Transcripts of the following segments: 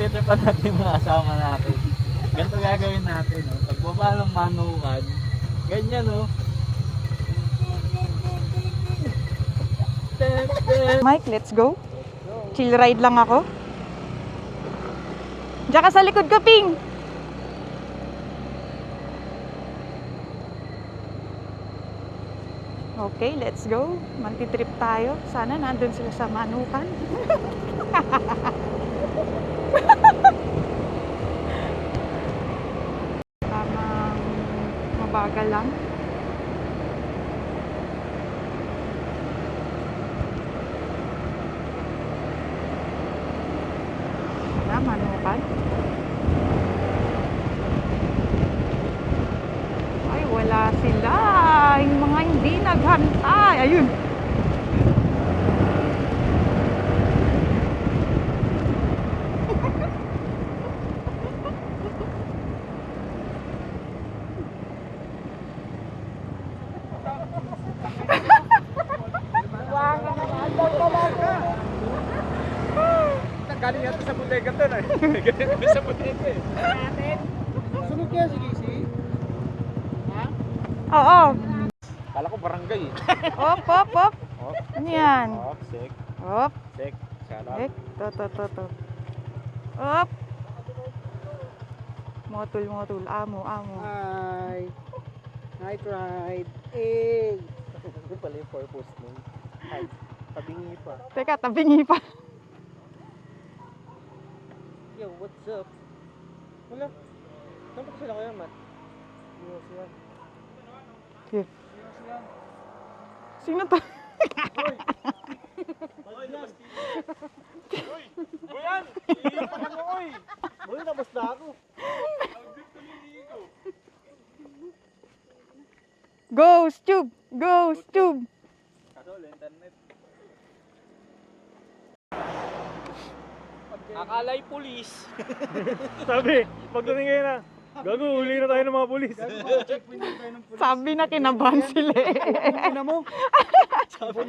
pagtitripan natin yung mga kasama natin. Ganito gagawin natin, no? Pagbaba ng manukan, ganyan, no? Mike, let's go. Chill ride lang ako. Diyan ka sa likod ko, Ping. Okay, let's go. Mantitrip tayo. Sana nandun sila sa manukan. Tamang mabagal lang. Na, manukan. Ay, wala sila. Yung mga hindi naghantay. Ayun. Galing natin sa bodega to na. Galing natin sa bodega eh. Sunod kaya si Casey? Ha? Oo. Kala ko barangay eh. Op, op, op. Ano yan? Off, sek. Op. Sek. Sarap. Ek. To. Op. Motul, motul. Amo, amo. Hi. Night ride. Eh. Ito pala yung purpose nun. Hi. Tabingi pa. Teka, tabingi pa. Yo, what's up? Wala. Saan pa sila kaya, Matt? Yo, sila. Here. Sino to? Uy! Buyan! Iiyak pa lang ako eh! Uy, nabas na ako. Ghost tube! Ghost tube! internet. Akala'y pulis. Sabi, pagdating ngayon na, gago, huli na tayo ng mga pulis. Sabi na kinabahan sila eh. Sabi,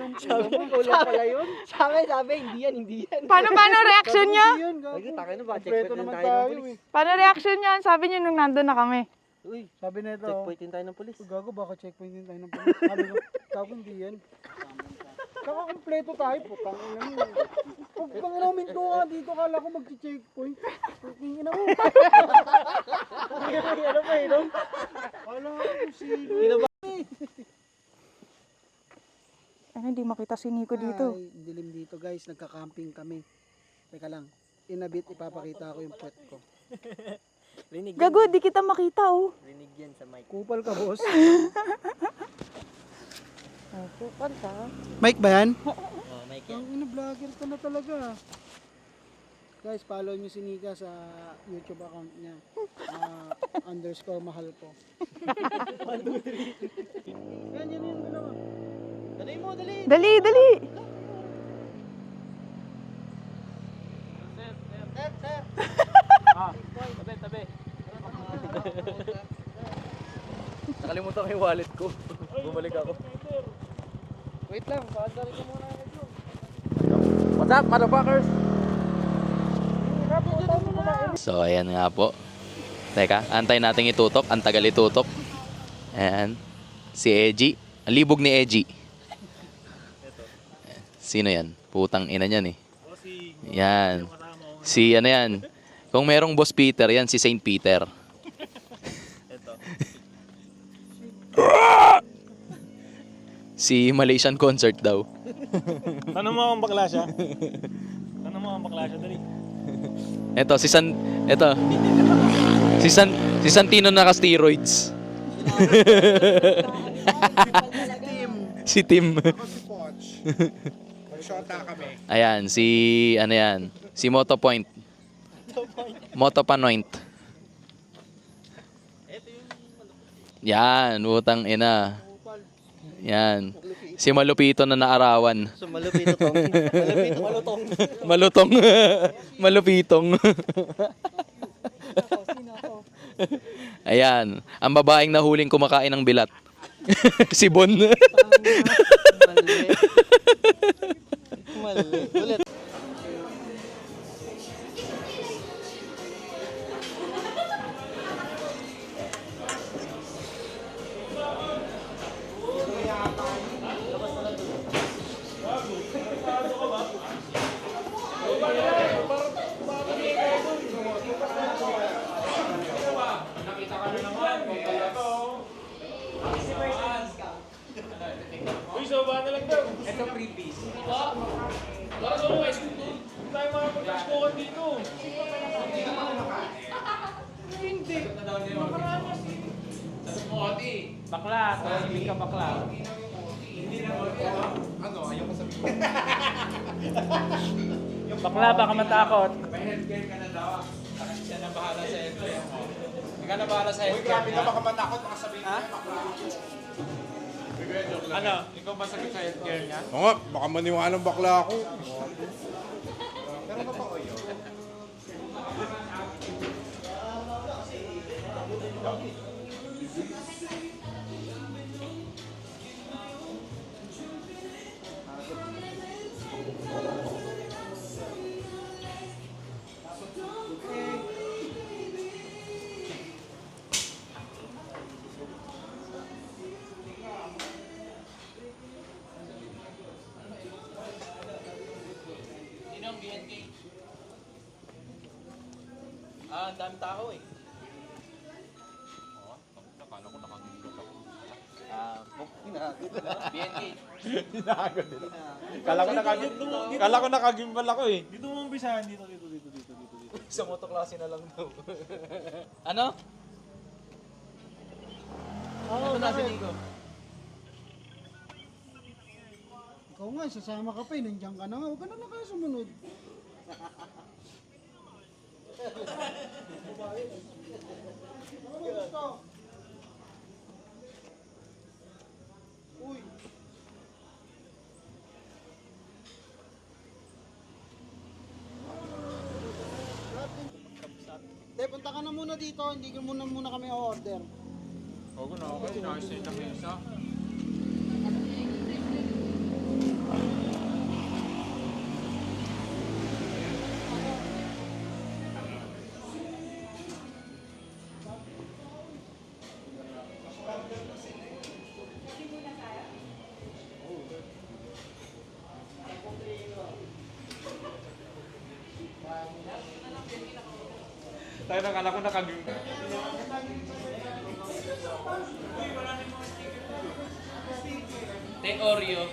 wala pala yun. Sabi, hindi yan. Paano reaction niya? Ay, takay na ba? Checkpoint din tayo ng polis. Paano reaction niya? Sabi niya nung nandun na kami. Uy, Sabi na ito, checkpoint din tayo ng polis. gago, baka checkpoint din tayo ng polis. Sabi ko, gago, hindi yan. Kakakompleto tayo, putang ina mo. Pag namin ko nga dito, kala ko mag-checkpoint. Putang ina mo. Ano ba yun? Wala ko sino. Ano, hindi makita si Nico dito. Ay, dilim dito guys, nagka-camping kami. Teka lang, inabit ipapakita ko yung puwet ko. Rinig Gago, di kita makita oh. Rinig yan sa mic. Kupal ka boss. Oh, kupal ka. Mike ba yan? Oh, mic yan. Ang ina-vlogger ka na talaga. Guys, follow nyo si Nika sa YouTube account niya. _ mahal ko. Yan yung dalawa. Dali mo, dali! Dali, dali. Tabi. Nakalimutan ko yung wallet ko. Bumalik ako. Wait lang, paandari ko muna ito. What's up, motherfuckers? So, ayan nga po. Teka, antay natin itutok. Ang tagal itutok. Ayan. Si Eji. Ang libog ni Eji. Sino yan? Putang ina niyan eh. Yan. Si ano yan? Kung merong Boss Peter, yan si Saint Peter. Si Malaysian concert daw. Tanong mo akong bakla siya. Dali. Ito si Santino naka-steroids. Si Tim. Ayan, ano yan? Si Motopoint. Motopanoint. Yan, utang ina. Yan. Si Malupito na naarawan. So, malupito tong. Malutong. Malutong. Malupitong. Ayan. Ang babaeng nahuling kumakain ng bilat. Si Bon. Mali. Ulit. Bakla, sabihin ka bakla. Bakla, baka matakot. Ano? Ikaw ba sakit sa healthcare niya? Oo nga, baka maniwalang bakla ako. Sino ang BNK? Ang dami tao eh. Nakala ko nakangilot ako. BNK. Kala ko nakagimbal ako eh. Dito mo umpisahan, dito. Sa motoklase na lang daw. Ano? Oo, Ito na si Nico. Ikaw nga, sasama ka pa eh. Nandiyan ka na nga. Huwag ka na kayo sumunod. Uy. Hindi, punta ka na muna dito. Hindi ka muna kami order. Oo na, okay. Naayos na yung isa. Tayo nakala ko nakagimbal. Take Oreo.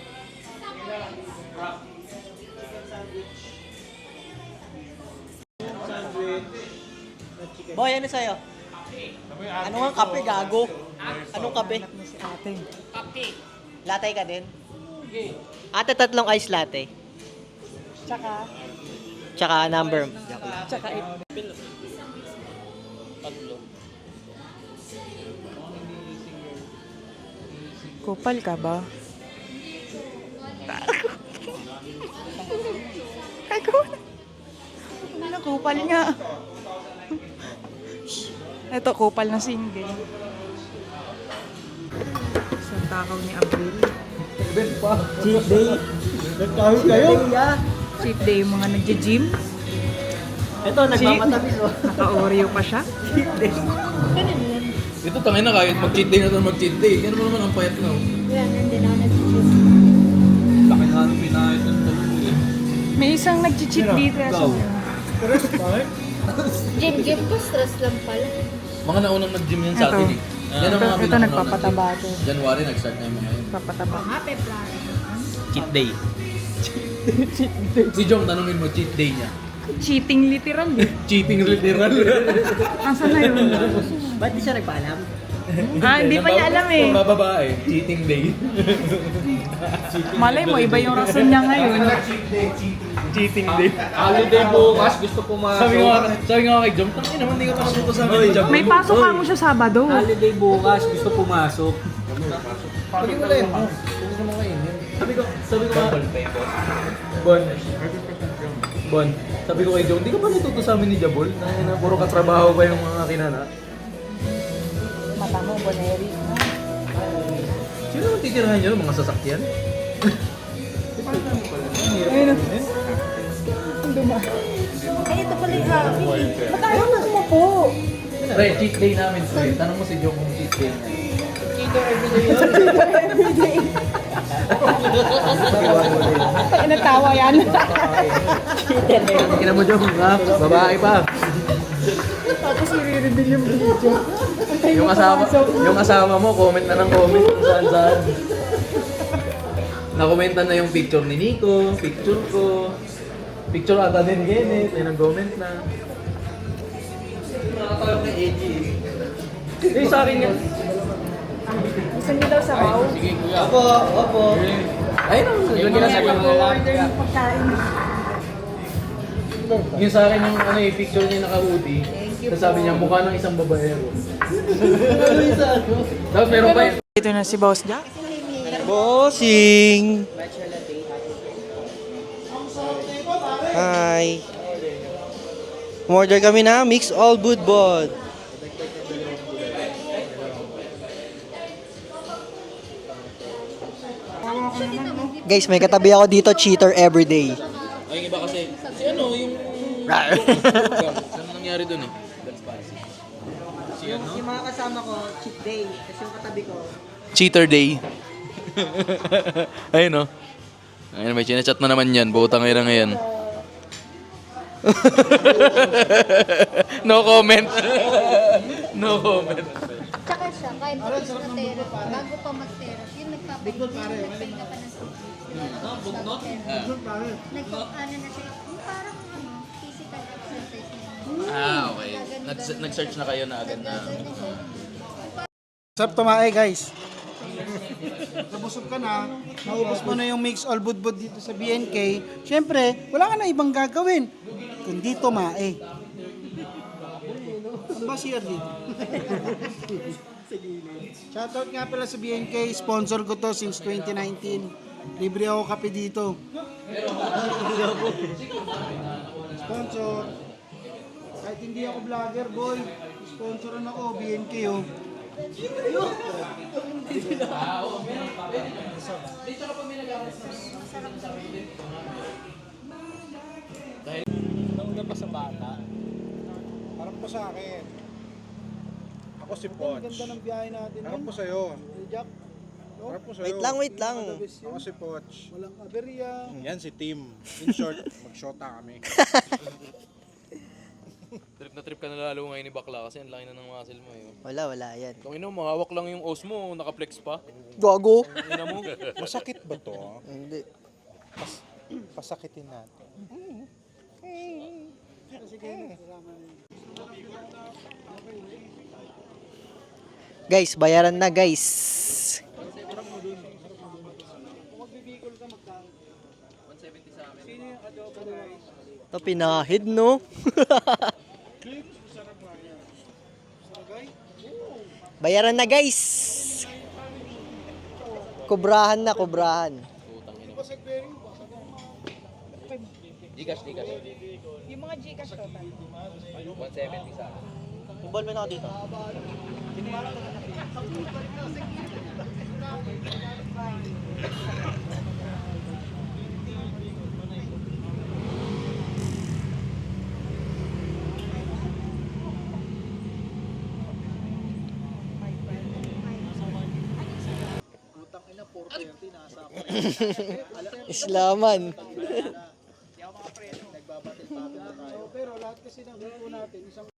Boy, ano sa'yo? Ano nga kape, gago? Anong kape? Latte ka din? Ate, 3 ice latte. Tsaka number. Tatlo. Kupal ka ba? Ako na. Ano, kupal nga. Ito, kupal na single. Isang takaw ni Abril. Cheat day. Nagkahit kayo? Cheat day yung mga nagja-gym. Ito, nagmamatamis oh. Naka-Oreo pa siya. Ito tangin na kahit mag-cheat day na ito mag-cheat day. Yan mo naman ang payat na. Laki na ang pinahit ng talong eh. May isang nag-cheat dito. Gym ko, stress lang pala. Mga naunang nag-gym yan sa Ito. atin eh. Yan ang mga Ito pinakaunang nagpapataba nag-gym. to. January nag-start na yung mga yun. Papataba. Cheat day. Si Jong, tanungin mo, cheat day niya. Cheating literal eh. Cheating literal. Asan na yun? Ba't di siya nagpaalam? Hindi pa niya alam eh. Kung bababae, cheating day. Malay mo, iba yung rason niya ngayon. Cheating day. Holiday bukas, gusto pumasok. Sabi nga kay Jom, tangin naman, hindi ka pa natuto sa amin ni Jom. May pasok ka mo siya Sabado. Holiday bukas, gusto pumasok. Sabi ko lang, gusto mo kayo. Sabi ko nga, Bon, sabi ko kay Jom, hindi ka pa natuto sa amin ni Jabol? Na puro katrabaho pa yung mga kinana. Mata mo, Boneri. Sino naman titirahan nyo ng mga sasakyan? Ayun. Ay, ito pala yung happy. Ba't ayaw mo sumupo? Pre, cheat day namin, pre. Tanong mo si Jom kung cheat day niya. Ay, nagtawa yan. Kina mo Jom, ha? Babae pa. Tapos i-reveal yung video. Yung asawa mo, comment na ng comment kung saan saan. Nakomenta na yung picture ni Nico, picture ko. Picture ata din Kenneth, may nag-comment na. Nakatawag na Eddie. Eh, sa akin yan. Gusto niyo daw sa wow? Sige, kuya. Opo. Ayun ang lagyan na sa Order ng pagkain. Yung sa akin yung ano yung picture niya naka-hoodie. Tapos sabi niya, mukha ng isang babaero. Tapos meron pa yun. Ito na si Boss Jack. Bossing! Hi! Umorder kami na mix all budbod. Guys, may katabi ako dito, cheater everyday. Ay, iba kasi. Si ano, yung... Ano nangyari dun eh? Yung mga kasama ko, cheat day. Kasi yung katabi ko, Cheater Day. Ayun o. Ayun, may chinachat na naman yan. Butang ira ngayon. No comment. No comment. Tsaka siya, kahit tapos na therapy, bago pa mag-therapy, yun nagpapahinga pa ng nagpa-ano na siya, yung parang physical exercise na yun. Okay. Nag-search na kayo na agad na. Sarap tumae guys. Nabusog ka na, naubos mo na yung mix all budbud dito sa BNK. Siyempre, wala ka na ibang gagawin. Kundi tumae. Ano ba siya dito? Shoutout nga pala sa BNK, sponsor ko to since 2019. Libre ako kape dito. Sponsor. Kahit hindi ako vlogger boy, sponsoran ako, BNK oh. Nauna pa sa bata. Harap mo sa akin. Ako si Ang Poch. ganda ng biyahe natin. Harap mo sa'yo. Jack, Harap mo sa'yo. wait lang. Ako si Poch. walang aberya. Yan si Tim. In short, mag-shota kami. Trip na trip ka na lalo ngayon ni Bakla kasi ang laki na ng muscle mo eh. Wala yan. Kung ino, mahawak lang yung os mo, nakaplex pa. Gago! Ina mo. Masakit ba to? Hindi. Pasakitin natin. Guys, bayaran na guys. Ito pinahid no? Bayaran na guys. Kubrahan na, kubrahan. Gcash. Yung mga Gcash total. 170 sa akin. Tubal mo na ako dito. Islaman. Pero lahat kasi ng grupo natin, isang